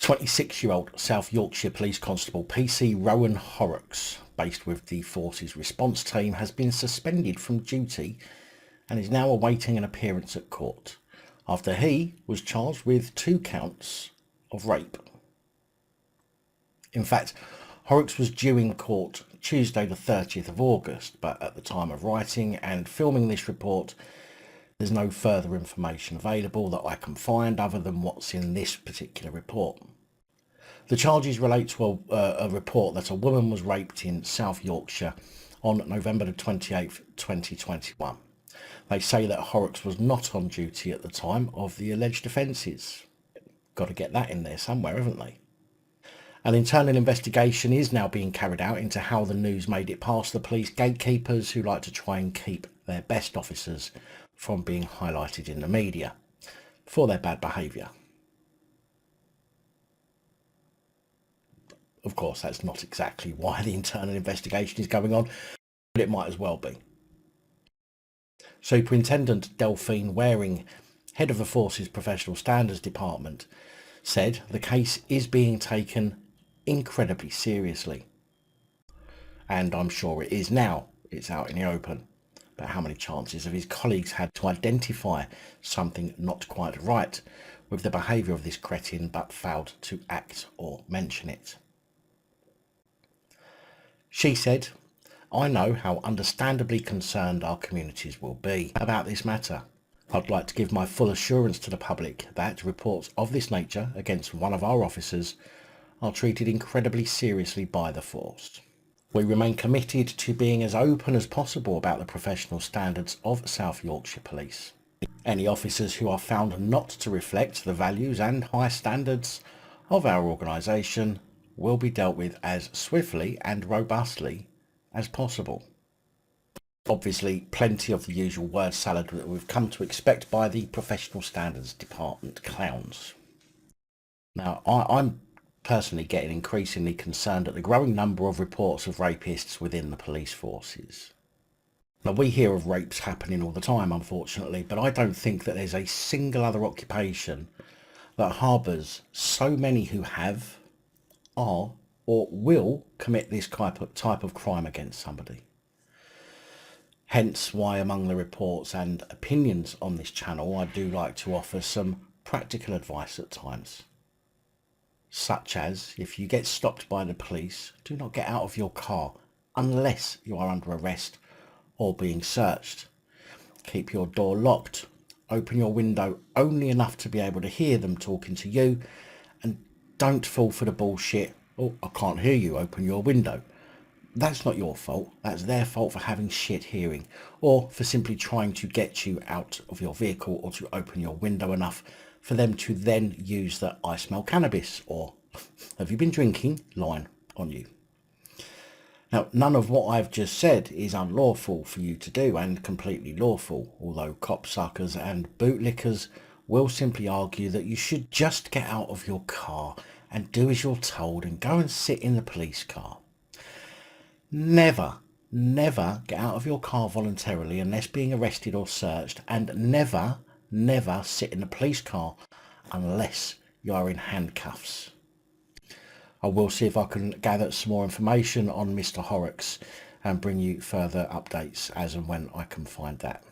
26-year-old South Yorkshire Police Constable PC Rowan Horrocks, based with the force's response team, has been suspended from duty and is now awaiting an appearance at court after he was charged with 2 counts of rape. In fact, Horrocks was due in court Tuesday the 30th of August, but at the time of writing and filming this report, there's no further information available that I can find other than what's in this particular report. The charges relate to a report that a woman was raped in South Yorkshire on November the 28th, 2021. They say that Horrocks was not on duty at the time of the alleged offences. Got to get that in there somewhere, haven't they? An internal investigation is now being carried out into how the news made it past the police gatekeepers who like to try and keep their best officers from being highlighted in the media for their bad behaviour. Of course, that's not exactly why the internal investigation is going on, but it might as well be. Superintendent Delphine Waring, head of the Force's Professional Standards Department, said the case is being taken incredibly seriously. And I'm sure it is now. It's out in the open. But how many chances have his colleagues had to identify something not quite right with the behaviour of this cretin but failed to act or mention it? She said, "I know how understandably concerned our communities will be about this matter. I'd like to give my full assurance to the public that reports of this nature against one of our officers are treated incredibly seriously by the force. We remain committed to being as open as possible about the professional standards of South Yorkshire Police. Any officers who are found not to reflect the values and high standards of our organisation will be dealt with as swiftly and robustly as possible." Obviously, plenty of the usual word salad that we've come to expect by the Professional Standards Department clowns. Now, I'm personally getting increasingly concerned at the growing number of reports of rapists within the police forces. Now, we hear of rapes happening all the time, unfortunately, but I don't think that there's a single other occupation that harbours so many who have, are, or will commit this type of crime against somebody. Hence why among the reports and opinions on this channel, I do like to offer some practical advice at times. Such as, if you get stopped by the police, do not get out of your car unless you are under arrest or being searched. Keep your door locked. Open your window only enough to be able to hear them talking to you, and don't fall for the bullshit, "Oh, I can't hear you, open your window." That's not your fault. That's their fault for having shit hearing, or for simply trying to get you out of your vehicle or to open your window enough for them to then use the "I smell cannabis" or "Have you been drinking?" line on you. Now, none of what I've just said is unlawful for you to do and completely lawful, although copsuckers and bootlickers will simply argue that you should just get out of your car and do as you're told and go and sit in the police car. Never get out of your car voluntarily unless being arrested or searched, and never sit in a police car unless you are in handcuffs. I will see if I can gather some more information on Mr. Horrocks and bring you further updates as and when I can find that.